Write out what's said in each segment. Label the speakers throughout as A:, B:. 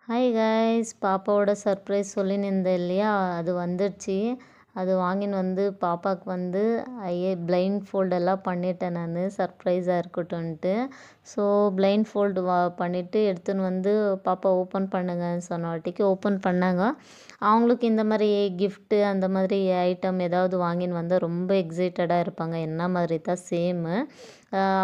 A: Hi guys, பாப்பாவோட surprise சொல்லினிருந்தேன் இல்லையா, அது வந்துடுச்சு. அது வாங்கின்னு வந்து பாப்பாவுக்கு வந்து பிளைண்ட் ஃபோல்டெல்லாம் பண்ணிட்டேன் நான், சர்ப்ரைஸாக இருக்கட்டும்ன்ட்டு. ஸோ பிளைண்ட் ஃபோல்டு பண்ணிவிட்டு எடுத்துன்னு வந்து பாப்பா ஓப்பன் பண்ணுங்கன்னு சொன்ன வாட்டிக்கு ஓப்பன் பண்ணாங்க. அவங்களுக்கு இந்த மாதிரி கிஃப்ட்டு அந்த மாதிரி ஐட்டம் ஏதாவது வாங்கின்னு வந்தால் ரொம்ப எக்ஸைட்டடாக இருப்பாங்க. என்ன மாதிரி தான் சேமு.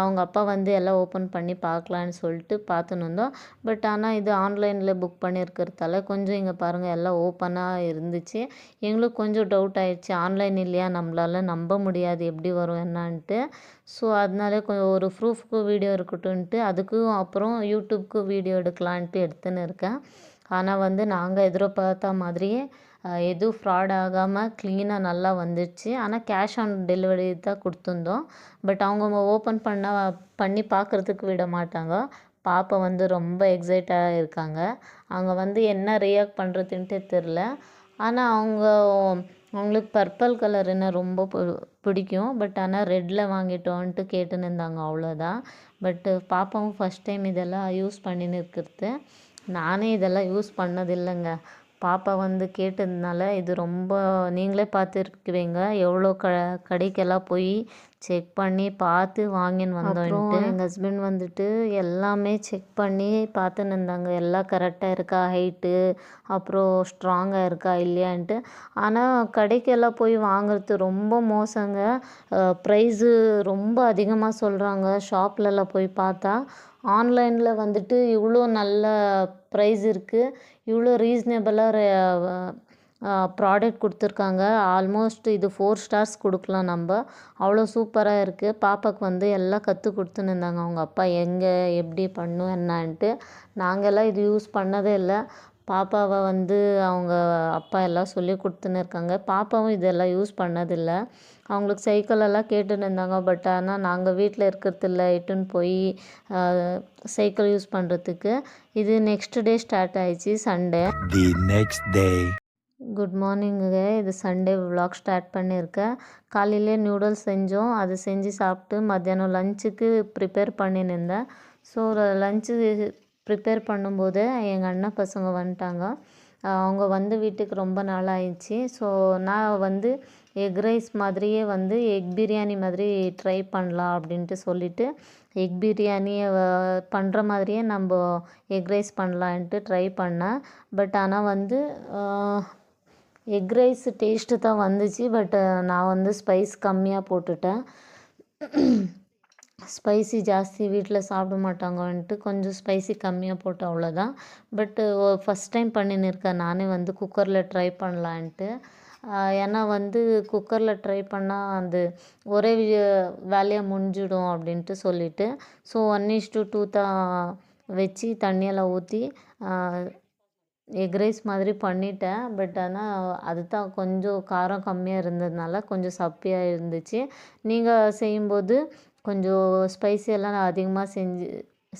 A: அவங்க அப்பா வந்து எல்லாம் ஓப்பன் பண்ணி பார்க்கலான்னு சொல்லிட்டு பார்த்துன்னு இருந்தோம். பட் ஆனால் இது ஆன்லைனில் புக் பண்ணியிருக்கிறதால கொஞ்சம் இங்கே பாருங்கள் எல்லாம் ஓப்பனாக இருந்துச்சு. எங்களுக்கு கொஞ்சம் டவுட் ஆயிடுச்சு, ஆன்லைன் இல்லையா, நம்மளால நம்ப முடியாது எப்படி வரும் என்னான்ட்டு. ஸோ அதனால கொஞ்சம் ஒரு ப்ரூஃப்க்கு வீடியோ இருக்கட்டும்ன்ட்டு அதுக்கும் அப்புறம் யூடியூப்க்கு வீடியோ எடுக்கலான்ட்டு எடுத்துன்னு இருக்கேன். ஆனால் வந்து நாங்கள் எதிர்பார்த்த மாதிரியே எதுவும் ஃப்ராட் ஆகாமல் க்ளீனாக நல்லா வந்துடுச்சு. ஆனால் கேஷ் ஆன் டெலிவரி தான் கொடுத்துருந்தோம். பட் அவங்க ஓப்பன் பண்ணி பார்க்குறதுக்கு விட மாட்டாங்க. பாப்பா வந்து ரொம்ப எக்ஸைட்டாக இருக்காங்க. அவங்க வந்து என்ன ரியாக்ட் பண்ணுறதுன்ட்டே தெரில. ஆனால் அவங்களுக்கு பர்பிள் கலருன்னா ரொம்ப பிடிக்கும். பட் ஆனால் ரெட்டில் வாங்கிட்டோன்ட்டு கேட்டுன்னு இருந்தாங்க, அவ்வளோதான். பட்டு பாப்பாவும் ஃபஸ்ட் டைம் இதெல்லாம் யூஸ் பண்ணின்னு இருக்கிறது. நானே இதெல்லாம் யூஸ் பண்ணதில்லைங்க. பாப்பா வந்து கேட்டதுனால இது ரொம்ப நீங்களே பார்த்துருக்குவீங்க எவ்வளோ கடைக்கெல்லாம் போய் செக் பண்ணி பார்த்து வாங்கின்னு வந்தோன்ட்டு. எங்கள் ஹஸ்பண்ட் வந்துட்டு எல்லாமே செக் பண்ணி பார்த்துன்னு இருந்தாங்க, எல்லாம் கரெக்டாக இருக்கா, ஹைட்டு அப்புறம் ஸ்ட்ராங்காக இருக்கா இல்லையான்ட்டு. ஆனால் கடைக்கெல்லாம் போய் வாங்குறது ரொம்ப மோசங்க. ப்ரைஸு ரொம்ப அதிகமாக சொல்கிறாங்க. ஷாப்லலாம் போய் பார்த்தா ஆன்லைனில் வந்துட்டு இவ்வளோ நல்ல ப்ரைஸ் இருக்குது, இவ்வளோ ரீசனபிளாக ப்ராடக்ட் கொடுத்துருக்காங்க. ஆல்மோஸ்ட் இது 4 ஸ்டார்ஸ் கொடுக்கலாம் நம்ம, அவ்வளோ சூப்பராக இருக்குது. பாப்பாவுக்கு வந்து எல்லாம் கற்றுக் கொடுத்துன்னு இருந்தாங்க அவங்க அப்பா, எங்கே எப்படி பண்ணும் என்னான்ட்டு. நாங்கள்லாம் இது யூஸ் பண்ணதே இல்லை. பாப்பாவை வந்து அவங்க அப்பா எல்லாம் சொல்லி கொடுத்துன்னு இருக்காங்க. பாப்பாவும் இதெல்லாம் யூஸ் பண்ணதில்லை. அவங்களுக்கு சைக்கிளெல்லாம் கேட்டுன்னு இருந்தாங்க. பட் ஆனால் நாங்கள் வீட்டில் இருக்கிறதில்ல, இட்டுன்னு போய் சைக்கிள் யூஸ் பண்ணுறதுக்கு. இது நெக்ஸ்ட் டே ஸ்டார்ட் ஆயிடுச்சு, Sunday.
B: The next day.
A: Good மார்னிங்குங்க. இது சண்டே விலாக் ஸ்டார்ட் பண்ணியிருக்கேன். காலையிலே நூடுல்ஸ் செஞ்சோம், அது செஞ்சு சாப்பிட்டு மத்தியானம் லஞ்சுக்கு ப்ரிப்பேர் பண்ணின்னு இருந்தேன். ஸோ லஞ்சு ப்ரிப்பேர் பண்ணும்போது எங்கள் அண்ணன் பசங்க வந்துட்டாங்க. அவங்க வந்து வீட்டுக்கு ரொம்ப நாள் ஆயிடுச்சு. ஸோ நான் வந்து எக் ரைஸ் மாதிரியே வந்து எக் பிரியாணி மாதிரி ட்ரை பண்ணலாம் அப்படின்ட்டு சொல்லிவிட்டு எக் பிரியாணியை பண்ணுற மாதிரியே நம்ம எக் ரைஸ் பண்ணலான்ட்டு ட்ரை பண்ணேன். பட் ஆனால் வந்து எக் ரைஸ் டேஸ்ட்டு தான் வந்துச்சு. பட் நான் வந்து ஸ்பைஸ் கம்மியாக போட்டுட்டேன். ஸ்பைசி ஜாஸ்தி வீட்டில் சாப்பிட மாட்டாங்கன்ட்டு கொஞ்சம் ஸ்பைசி கம்மியாக போட்டேன், அவ்வளோதான். பட்டு ஃபஸ்ட் டைம் பண்ணின்னு இருக்கேன் நானே வந்து குக்கரில் ட்ரை பண்ணலான்ட்டு. ஏன்னா வந்து குக்கரில் ட்ரை பண்ணால் அது ஒரே வேலையாக முடிஞ்சிடும் அப்படின்ட்டு சொல்லிவிட்டு ஸோ 1:2 தான் வச்சு தண்ணியெல்லாம் ஊற்றி எக் ரைஸ் மாதிரி பண்ணிட்டேன். பட் ஆனால் அது தான் கொஞ்சம் காரம் கம்மியாக இருந்ததுனால கொஞ்சம் சப்பியாக இருந்துச்சு. நீங்கள் செய்யும்போது கொஞ்சம் ஸ்பைசியெல்லாம் அதிகமாக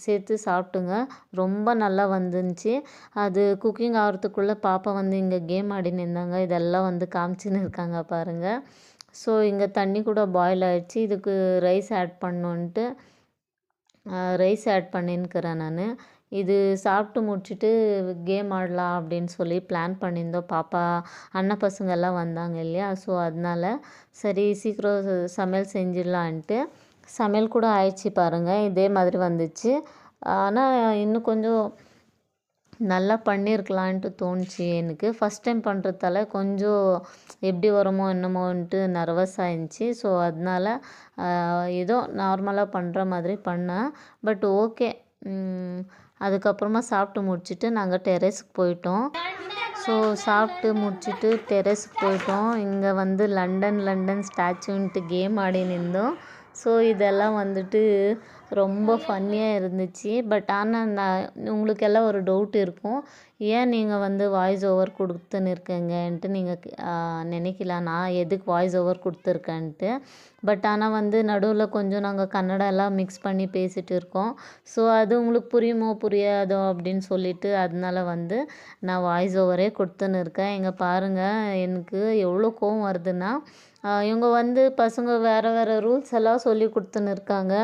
A: சேர்த்து சாப்பிட்டுங்க. ரொம்ப நல்லா வந்துருந்துச்சு. அது குக்கிங் ஆகிறதுக்குள்ளே பாப்பா வந்து இங்கே கேம் ஆடின்னு இருந்தாங்க. இதெல்லாம் வந்து காமிச்சின்னு இருக்காங்க பாருங்கள். ஸோ இங்கே தண்ணி கூட பாயில் ஆகிடுச்சு. இதுக்கு ரைஸ் ஆட் பண்ணோன்ட்டு ரைஸ் ஆட் பண்ணின்னுக்கிறேன் நான். இது சாப்பிட்டு முடிச்சுட்டு கேம் ஆடலாம் அப்படின்னு சொல்லி பிளான் பண்ணியிருந்தோம். பாப்பா அண்ணன் பசங்க எல்லாம் வந்தாங்க இல்லையா, ஸோ அதனால சரி சீக்கிரம் சமையல் செஞ்சிடலான்ட்டு. சமையல் கூட ஆயிடுச்சு பாருங்கள், இதே மாதிரி வந்துச்சு. ஆனால் இன்னும் கொஞ்சம் நல்லா பண்ணியிருக்கலான்ட்டு தோணுச்சு எனக்கு. ஃபஸ்ட் டைம் பண்ணுறதால கொஞ்சம் எப்படி வருமோ என்னமோன்ட்டு நர்வஸ் ஆயிருந்துச்சு. ஸோ அதனால ஏதோ நார்மலாக பண்ணுற மாதிரி பண்ணேன். But okay. அதுக்கப்புறமா சாப்பிட்டு முடிச்சுட்டு நாங்கள் டெரஸுக்கு போயிட்டோம். ஸோ சாப்பிட்டு முடிச்சுட்டு டெரஸுக்கு போயிட்டோம். இங்கே வந்து லண்டன் ஸ்டாச்சுன்ட்டு கேம் ஆடின்னு இருந்தோம். ஸோ இதெல்லாம் வந்துட்டு ரொம்ப ஃபன்னியாக இருந்துச்சு. பட் ஆனால் உங்களுக்கு எல்லாம் ஒரு டவுட் இருக்கும், ஏன் நீங்கள் வந்து வாய்ஸ் ஓவர் கொடுத்துன்னு இருக்கீங்கன்ட்டு நீங்கள் நினைக்கலாம், நான் எதுக்கு வாய்ஸ் ஓவர் கொடுத்துருக்கேன்ட்டு. பட் ஆனால் வந்து நடுவில் கொஞ்சம் நாங்கள் கன்னடா எல்லாம் மிக்ஸ் பண்ணி பேசிகிட்டு இருக்கோம். ஸோ அது உங்களுக்கு புரியுமோ புரியாதோ அப்படின்னு சொல்லிவிட்டு அதனால வந்து நான் வாய்ஸ் ஓவரே கொடுத்துன்னு இருக்கேன். இங்கே பாருங்கள், எனக்கு எவ்வளோ கோவம் வருதுன்னா, இவங்க வந்து பசங்க வேறு ரூல்ஸ் எல்லாம் சொல்லி கொடுத்துன்னு இருக்காங்க.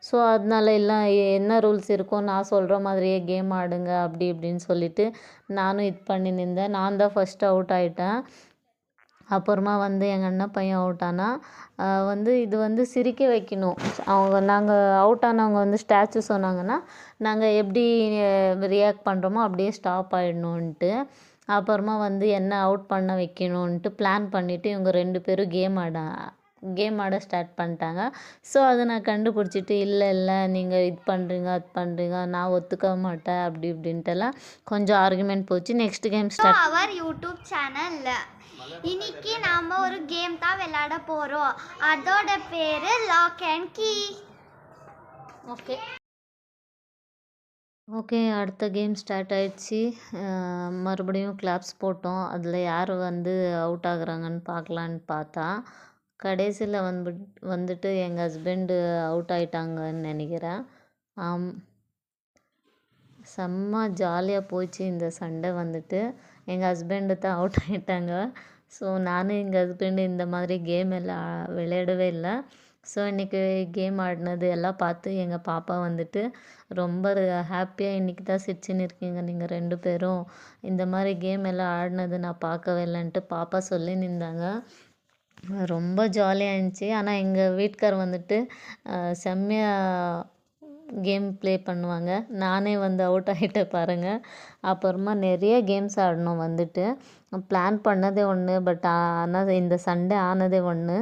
A: ஸோ அதனால எல்லாம் என்ன ரூல்ஸ் இருக்கோ நான் சொல்கிற மாதிரியே கேம் ஆடுங்க அப்படி இப்படின்னு சொல்லிவிட்டு நானும் இது பண்ணி நின்றேன். நான் தான் ஃபஸ்ட்டு அவுட் ஆகிட்டேன். அப்புறமா வந்து எங்கள் அண்ணன் பையன் அவுட் ஆனால் வந்து இது வந்து சிரிக்க வைக்கணும். நாங்கள் அவுட் ஆனவங்க வந்து ஸ்டாச்சு சொன்னாங்கன்னா நாங்கள் எப்படி ரியாக்ட் பண்ணுறோமோ அப்படியே ஸ்டாப் ஆகிடணுன்ட்டு. அப்புறமா வந்து என்ன அவுட் பண்ண வைக்கணுன்ட்டு பிளான் பண்ணிவிட்டு இவங்க 2 பேரும் கேம் ஆட ஸ்டார்ட் பண்ணிட்டாங்க. ஸோ அதை நான் கண்டுபிடிச்சிட்டு இல்லை நீங்கள் இது பண்ணுறீங்க அது பண்ணுறீங்க நான் ஒத்துக்க மாட்டேன் அப்படி இப்படின்ட்டுலாம் கொஞ்சம் ஆர்குமெண்ட் போச்சு. Next game start.
B: அவர் யூடியூப் சேனல் இன்னைக்கு நாம் ஒரு கேம் தான் விளையாட போகிறோம். அதோட பேர் லாக் அண்ட் கீ.
A: ஓகே அடுத்த கேம் ஸ்டார்ட் ஆயிடுச்சு. மறுபடியும் கிளாப்ஸ் போட்டோம். அதில் யார் வந்து அவுட் ஆகுறாங்கன்னு பார்க்கலான்னு பார்த்தா கடைசியில் வந்துட்டு எங்கள் ஹஸ்பண்டு அவுட் ஆகிட்டாங்கன்னு நினைக்கிறேன். செம்ம ஜாலியாக போச்சு இந்த சண்டை. வந்துட்டு எங்கள் ஹஸ்பண்டு தான் அவுட் ஆகிட்டாங்க. ஸோ நானும் எங்கள் ஹஸ்பண்டு இந்த மாதிரி கேம் எல்லாம் விளையாடவே இல்லை. ஸோ இன்றைக்கி கேம் ஆடினது எல்லாம் பார்த்து எங்கள் பாப்பா வந்துட்டு ரொம்ப ஹாப்பியாக இன்றைக்கி தான் சிரிச்சுன்னு இருக்கீங்க நீங்கள் 2 பேரும், இந்த மாதிரி கேம் எல்லாம் ஆடினது நான் பார்க்கவே இல்லைன்ட்டு பாப்பா சொல்லி நின்றாங்க. ரொம்ப ஜாலியாக இருந்துச்சு. ஆனால் எங்கள் வீட்டுக்கார் வந்துட்டு செம்மையாக கேம் ப்ளே பண்ணுவாங்க. நானே வந்து அவுட் ஆகிட்டேன் பாருங்கள். அப்புறமா நிறைய கேம்ஸ் ஆடணும். வந்துட்டு பிளான் பண்ணதே ஒன்று, பட் ஆனால் இந்த சண்டே ஆனதே ஒன்று.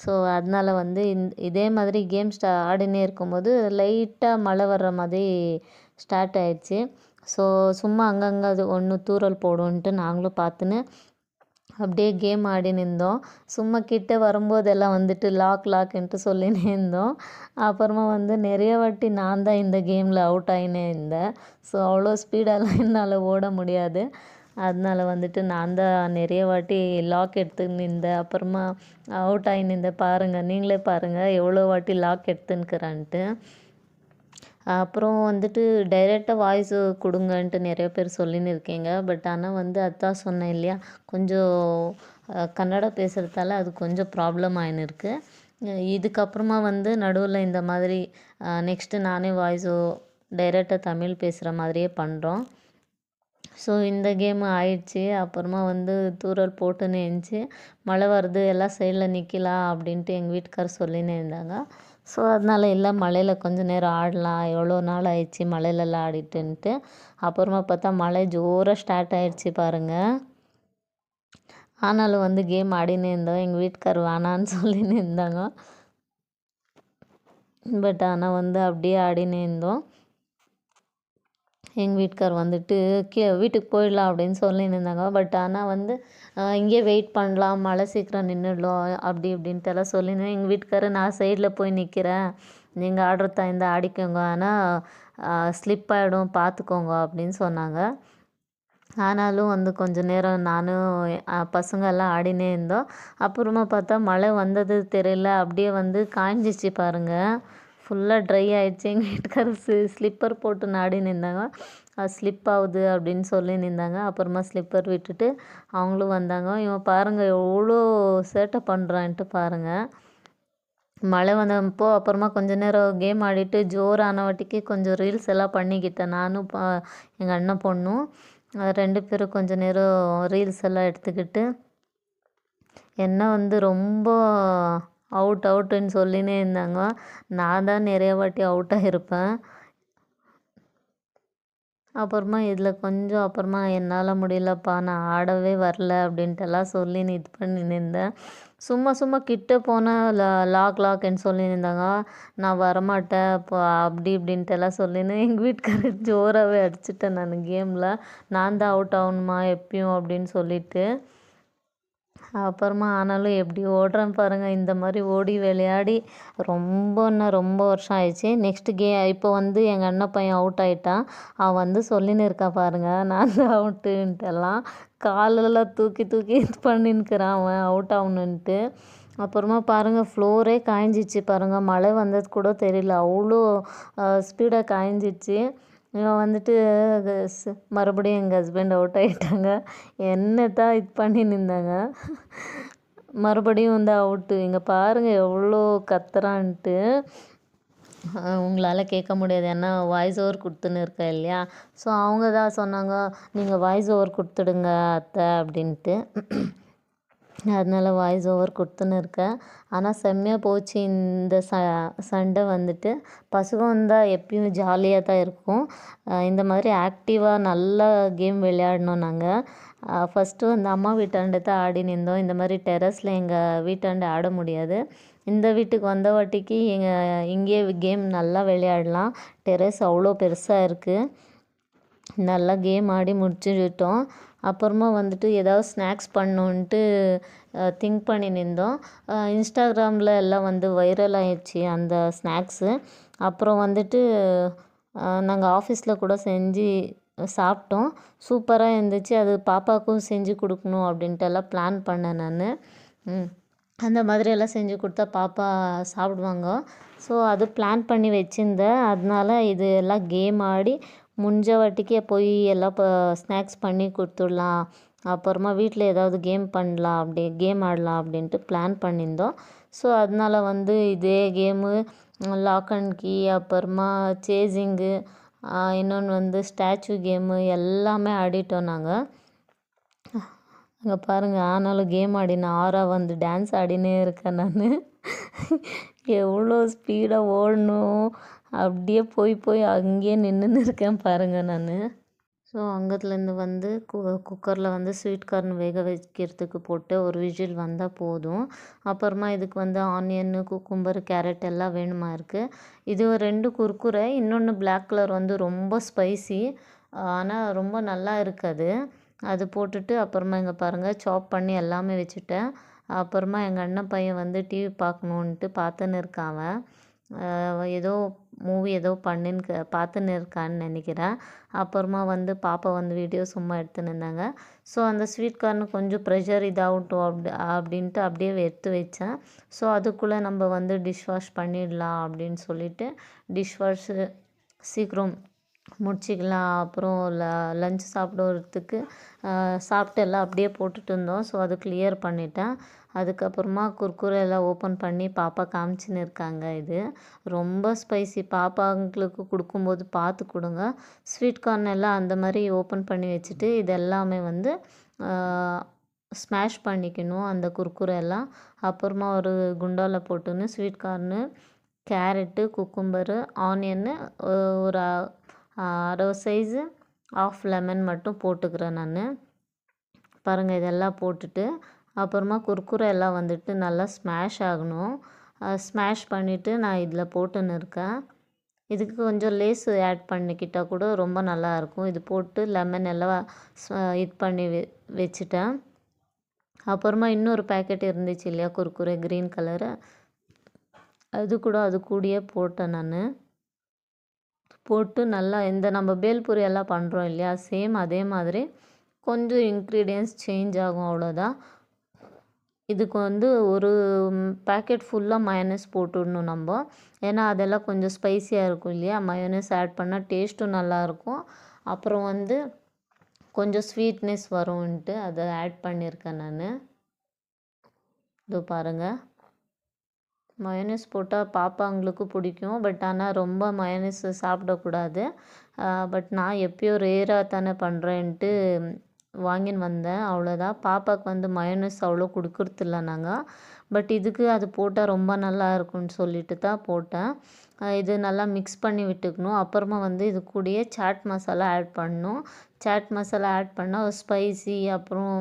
A: ஸோ அதனால் வந்து இதே மாதிரி கேம் ஆடினே இருக்கும்போது லைட்டாக மழை வர்ற மாதிரி ஸ்டார்ட் ஆயிடுச்சு. ஸோ சும்மா அங்கங்கே அது ஒன்று தூறல் போடுன்ட்டு நாங்களும் பார்த்துன்னு அப்படியே கேம் ஆடின்னு இருந்தோம். சும்மா கிட்ட வரும்போதெல்லாம் வந்துட்டு லாக்ன்ட்டு சொல்லினே இருந்தோம். அப்புறமா வந்து நிறைய வாட்டி நான் தான் இந்த கேமில் அவுட் ஆகினே இருந்தேன். ஸோ அவ்வளோ ஸ்பீடாலாம் என்னால் ஓட முடியாது. அதனால வந்துட்டு நான் தான் நிறைய வாட்டி லாக் எடுத்துன்னு நின்றேன். அப்புறமா அவுட் ஆகி நின்றேன். பாருங்கள், நீங்களே பாருங்கள் எவ்வளோ வாட்டி லாக் எடுத்துன்னுக்குறான்ட்டு. அப்புறம் வந்துட்டு டைரெக்டாக வாய்ஸு கொடுங்கன்ட்டு நிறைய பேர் சொல்லின்னு இருக்கீங்க. பட் ஆனால் வந்து அதான் சொன்னேன் இல்லையா, கொஞ்சம் கன்னடா பேசுகிறதால அது கொஞ்சம் ப்ராப்ளம் ஆகின்னு இருக்குது. இதுக்கப்புறமா வந்து நடுவில் இந்த மாதிரி நெக்ஸ்ட்டு நானே வாய்ஸோ டைரெக்டாக தமிழ் பேசுகிற மாதிரியே பண்ணுறோம். ஸோ இந்த கேமு ஆயிடுச்சு. அப்புறமா வந்து தூறல் போட்டுன்னு இருந்துச்சு. மழை வருது, எல்லாம் சைடில் நிற்கலாம் அப்படின்ட்டு எங்கள் வீட்டுக்கார் சொல்லின்னு இருந்தாங்க. ஸோ அதனால் இல்லை, மழையில் கொஞ்சம் நேரம் ஆடலாம், எவ்வளோ நாள் ஆயிடுச்சு மழையிலலாம் ஆடிட்டுன்ட்டு. அப்புறமா பார்த்தா மழை ஜோராக ஸ்டார்ட் ஆகிடுச்சு பாருங்கள். ஆனாலும் வந்து கேம் ஆடினே இருந்தோம். எங்கள் வீட்டுக்கார் வேணான்னு சொல்லின்னு இருந்தாங்க. பட் ஆனால் வந்து அப்படியே ஆடினே இருந்தோம். எங்கள் வீட்டுக்கார் வந்துட்டு வீட்டுக்கு போயிடலாம் அப்படின்னு சொல்லின்னு இருந்தாங்க. பட் ஆனால் வந்து இங்கேயே வெயிட் பண்ணலாம், மழை சீக்கிரம் நின்றுடலாம் அப்படி இப்படின்ட்டுலாம் சொல்லியிருந்தேன். எங்கள் வீட்டுக்கார் நான் சைடில் போய் நிற்கிறேன், நீங்கள் ஆடுறதா இருந்தால் ஆடிக்கோங்க, ஆனால் ஸ்லிப் ஆகிடும் பார்த்துக்கோங்க அப்படின்னு சொன்னாங்க. ஆனாலும் வந்து கொஞ்சம் நேரம் நானும் பசங்க எல்லாம் ஆடினே இருந்தோம். அப்புறமா பார்த்தா மழை வந்தது தெரியல, அப்படியே வந்து காய்ஞ்சிச்சு பாருங்கள். ஃபுல்லாக ட்ரை ஆகிடுச்சு. எங்கள் வீட்டுக்காரர் ஸ்லிப்பர் போட்டு ஆடின்னு இருந்தாங்க. அது ஸ்லிப் ஆகுது அப்படின்னு சொல்லி நின்றாங்க. அப்புறமா ஸ்லிப்பர் விட்டுட்டு அவங்களும் வந்தாங்க. இவன் பாருங்கள் எவ்வளோ சேட்டை பண்ணுறான்ட்டு பாருங்கள். மழை வந்தப்போ அப்புறமா கொஞ்ச நேரம் கேம் ஆடிட்டு ஜோரான வாட்டிக்கு கொஞ்சம் ரீல்ஸ் எல்லாம் பண்ணிக்கிட்டேன். நானும் எங்கள் அண்ணன் பொண்ணும் 2 பேரும் கொஞ்சம் நேரம் ரீல்ஸ் எல்லாம் எடுத்துக்கிட்டு என்ன வந்து ரொம்ப அவுட்டுன்னு சொல்லினே இருந்தாங்க. நான் தான் நிறைய வாட்டி அவுட்டாக இருப்பேன். அப்புறமா இதில் கொஞ்சம் அப்புறமா என்னால் முடியலப்பா, நான் ஆடவே வரல அப்படின்ட்டுலாம் சொல்லின்னு இது பண்ணின்னு இருந்தேன். சும்மா கிட்ட போனால் லாக்ன்னு சொல்லின்னு இருந்தாங்க. நான் வரமாட்டேன் இப்போ அப்படி இப்படின்ட்டுலாம் சொல்லின்னு எங்கள் வீட்டுக்காரர் ஜோராகவே அடிச்சிட்டேன் நான் கேமில். நான் தான் அவுட் ஆகணுமா எப்பயும் அப்படின்னு சொல்லிட்டு. அப்புறமா ஆனாலும் எப்படி ஓடுறேன் பாருங்கள். இந்த மாதிரி ஓடி விளையாடி ரொம்ப வருஷம் ஆயிடுச்சு. நெக்ஸ்ட்டு இப்போ வந்து எங்கள் அண்ணன் பையன் அவுட் ஆகிட்டான். அவன் வந்து சொல்லின்னு இருக்கா பாருங்கள், நான் தான் அவுட்டுன்ட்டெல்லாம் காலெல்லாம் தூக்கி இது பண்ணின்னுக்கிறான் அவன் அவுட் ஆகணுன்ட்டு. அப்புறமா பாருங்கள் ஃப்ளோரே காய்ஞ்சிச்சு பாருங்கள். மழை வந்தது கூட தெரியல, அவ்வளோ ஸ்பீடாக காய்ஞ்சிச்சு. இவன் வந்துட்டு மறுபடியும் எங்கள் ஹஸ்பண்ட் அவுட் ஆகிட்டாங்க. என்ன தான் இது பண்ணின்னு இருந்தாங்க. மறுபடியும் வந்து அவுட்டு. இங்கே பாருங்கள் எவ்வளோ கத்துறான்ட்டு. உங்களால் கேட்க முடியாது, ஏன்னா வாய்ஸ் ஓவர் கொடுத்துன்னு இருக்கேன் இல்லையா. ஸோ அவங்க தான் சொன்னாங்க, நீங்கள் வாய்ஸ் ஓவர் கொடுத்துடுங்க அத்தை அப்படின்ட்டு. அதனால வாய்ஸ் ஓவர் கொடுத்துன்னு இருக்கேன். ஆனால் செம்மையாக போச்சு இந்த சண்டை வந்துட்டு. பசங்க வந்தால் எப்பயும் ஜாலியாக தான் இருக்கும். இந்த மாதிரி ஆக்டிவாக நல்லா கேம் விளையாடணும் நாங்கள். ஃபஸ்ட்டு வந்து அம்மா வீட்டாண்ட தான் ஆடின்னு இருந்தோம். இந்த மாதிரி டெரஸில் எங்கள் வீட்டாண்ட ஆட முடியாது. இந்த வீட்டுக்கு வந்த வாட்டிக்கு இங்கேயே கேம் நல்லா விளையாடலாம். டெரஸ் அவ்வளோ பெருசாக இருக்குது. நல்லா கேம் ஆடி முடிச்சுட்டோம். அப்புறமா வந்துட்டு ஏதாவது ஸ்நாக்ஸ் பண்ணணுன்ட்டு திங்க் பண்ணி நின்றோம். இன்ஸ்டாகிராமில் எல்லாம் வந்து வைரல் ஆயிடுச்சு அந்த ஸ்நாக்ஸு. அப்புறம் வந்துட்டு நாங்கள் ஆஃபீஸில் கூட செஞ்சு சாப்பிட்டோம். சூப்பராக இருந்துச்சு. அது பாப்பாவுக்கும் செஞ்சு கொடுக்கணும் அப்படின்ட்டு எல்லாம் பிளான் பண்ணேன் நான். அந்த மாதிரியெல்லாம் செஞ்சு கொடுத்தா பாப்பா சாப்பிடுவாங்க. ஸோ அது பிளான் பண்ணி வச்சுருந்தேன். அதனால இது எல்லாம் கேம் ஆடி முடிஞ்ச வாட்டிக்கே போய் எல்லாம் ஸ்நாக்ஸ் பண்ணி கொடுத்துடலாம். அப்புறமா வீட்டில் ஏதாவது கேம் ஆடலாம் அப்படின்ட்டு பிளான் பண்ணியிருந்தோம். ஸோ அதனால வந்து இதே கேமு, லாக் அண்ட் கீ, அப்புறமா சேசிங்கு, இன்னொன்று வந்து ஸ்டாச்சு கேமு எல்லாமே ஆடிட்டோம் நாங்கள். அங்கே பாருங்கள், ஆனாலும் கேம் ஆடின ஆறா வந்து டான்ஸ் ஆடினே இருக்கேன் நான். எவ்வளோ ஸ்பீடாக ஓடணும், அப்படியே போய் அங்கேயே நின்றுன்னு இருக்கேன் பாருங்கள் நான். ஸோ அங்கத்துலேருந்து வந்து குக்கரில் வந்து ஸ்வீட் கார்ன் வேக வைக்கிறதுக்கு போட்டு ஒரு விசில் வந்தால் போதும். அப்புறமா இதுக்கு வந்து ஆனியன், குக்கும்பர், கேரட் எல்லாம் வேணுமா இருக்குது. இது 2 குர்குரே, இன்னொன்று பிளாக் கலர் வந்து ரொம்ப ஸ்பைசி, ஆனால் ரொம்ப நல்லா இருக்காது. அது போட்டுட்டு அப்புறமா இங்கே பாருங்கள் சாப் பண்ணி எல்லாமே வச்சுட்டேன். அப்புறமா எங்கள் அண்ணன் பையன் வந்து டிவி பார்க்கணுன்ட்டு பார்த்துன்னு இருக்கான். அவன் ஏதோ மூவி ஏதோ பார்த்துன்னு இருக்கான்னு நினைக்கிறேன். அப்புறமா வந்து பாப்பா வந்து வீடியோ சும்மா எடுத்துன்னு இருந்தாங்க. ஸோ அந்த ஸ்வீட் கார்னு கொஞ்சம் ப்ரெஷர் இதாகட்டும் அப்படின்ட்டு அப்படியே எடுத்து வச்சேன். ஸோ அதுக்குள்ளே நம்ம வந்து டிஷ் வாஷ் பண்ணிடலாம் அப்படின்னு சொல்லிட்டு டிஷ் வாஷு சீக்கிரம் முடிச்சிக்கலாம். அப்புறம் லஞ்ச் சாப்பிடுறதுக்கு சாப்பிட்டு எல்லாம் அப்படியே போட்டுட்டு இருந்தோம். ஸோ அது கிளியர் பண்ணிட்டேன். அதுக்கப்புறமா குர்குரே எல்லாம் ஓப்பன் பண்ணி பாப்பா காமிச்சின்னு இருக்காங்க. இது ரொம்ப ஸ்பைசி, பாப்பாங்களுக்கு கொடுக்கும்போது பார்த்து கொடுங்க. ஸ்வீட் கார்ன் எல்லாம் அந்த மாதிரி ஓப்பன் பண்ணி வச்சுட்டு இது எல்லாமே வந்து ஸ்மாஷ் பண்ணிக்கணும் அந்த குர்குரே எல்லாம். அப்புறமா ஒரு குண்டாவில் போட்டுன்னு ஸ்வீட் கார்னு, கேரட்டு, குக்கும்பரு, ஆனியன்னு, ஒரு அரை சைஸு ஆஃப் லெமன் மட்டும் போட்டுக்கிறேன் நான். பாருங்கள், இதெல்லாம் போட்டுட்டு அப்புறமா குர்குரே எல்லாம் வந்துட்டு நல்லா ஸ்மாஷ் ஆகணும். ஸ்மாஷ் பண்ணிவிட்டு நான் இதில் போட்டுன்னு இருக்கேன். இதுக்கு கொஞ்சம் லேஸ் ஆட் பண்ணிக்கிட்டால் கூட ரொம்ப நல்லாயிருக்கும். இது போட்டு லெமன் எல்லாம் இது பண்ணி வச்சுட்டேன். அப்புறமா இன்னொரு பேக்கெட் இருந்துச்சு இல்லையா குர்குரே க்ரீன் கலரு, அது கூடயே போட்டேன் நான். போட்டு நல்லா இந்த நம்ம பேல்பூரி எல்லாம் பண்ணுறோம் இல்லையா, சேம் அதே மாதிரி கொஞ்சம் இன்க்ரீடியன்ஸ் சேஞ்ச் ஆகும், அவ்வளோதான். இதுக்கு வந்து ஒரு பேக்கெட் ஃபுல்லாக மயோனஸ் போட்டுடணும் நம்ம. ஏன்னா அதெல்லாம் கொஞ்சம் ஸ்பைஸியாக இருக்கும் இல்லையா, மயோனஸ் ஆட் பண்ணால் டேஸ்ட்டும் நல்லாயிருக்கும். அப்புறம் வந்து கொஞ்சம் ஸ்வீட்னஸ் வரும்ன்ட்டு அதை ஆட் பண்ணியிருக்கேன் நான். இதோ பாருங்கள், மயோனஸ் போட்டால் பாப்பாங்களுக்கு பிடிக்கும். பட் ஆனால் ரொம்ப மயோனஸ் சாப்பிடக்கூடாது. பட் நான் எப்பயோ ரேராக தானே பண்ணுறேன்ட்டு வாங்கின்னு வந்தேன், அவ்வளோதான். பாப்பாவுக்கு வந்து மயோனஸ் அவ்வளோ கொடுக்குறதில்ல நாங்கள். பட் இதுக்கு அது போட்டால் ரொம்ப நல்லா இருக்கும்னு சொல்லிட்டு தான் போட்டேன். இது நல்லா மிக்ஸ் பண்ணி விட்டுக்கணும். அப்புறமா வந்து இது கூடயே சாட் மசாலா ஆட் பண்ணணும். சாட் மசாலா ஆட் பண்ணால் ஸ்பைசி, அப்புறம்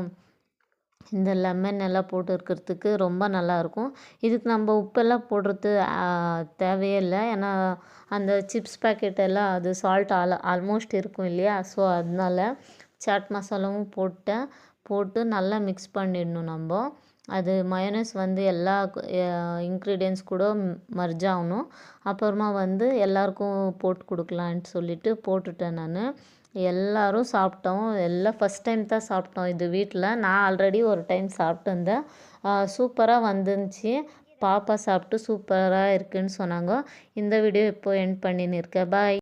A: இந்த லெமன் எல்லாம் போட்டு இருக்கிறதுக்கு ரொம்ப நல்லாயிருக்கும். இதுக்கு நம்ம உப்பெல்லாம் போடுறது தேவையே இல்லை. ஏன்னா அந்த சிப்ஸ் பேக்கெட் எல்லாம் அது சால்ட் ஆல்மோஸ்ட் இருக்கும் இல்லையா. ஸோ அதனால சாட் மசாலாவும் போட்டு நல்லா மிக்ஸ் பண்ணிடணும் நம்ம. அது மயோனஸ் வந்து எல்லா இன்க்ரீடியன்ஸ் கூட மர்ஜ் ஆகணும். அப்புறமா வந்து எல்லாருக்கும் போட்டு கொடுக்கலான்ட்டு சொல்லிட்டு போட்டுட்டேன் நான். எல்லோரும் சாப்பிட்டோம். எல்லாம் ஃபஸ்ட் டைம் தான் சாப்பிட்டோம் இது வீட்டில். நான் ஆல்ரெடி ஒரு டைம் சாப்பிட்டு வந்தேன். சூப்பராக வந்துருந்துச்சு. பாப்பா சாப்பிட்டு சூப்பராக இருக்குதுன்னு சொன்னாங்க. இந்த வீடியோ இப்போ எண்ட் பண்ணின்னு இருக்கேன். பாய்.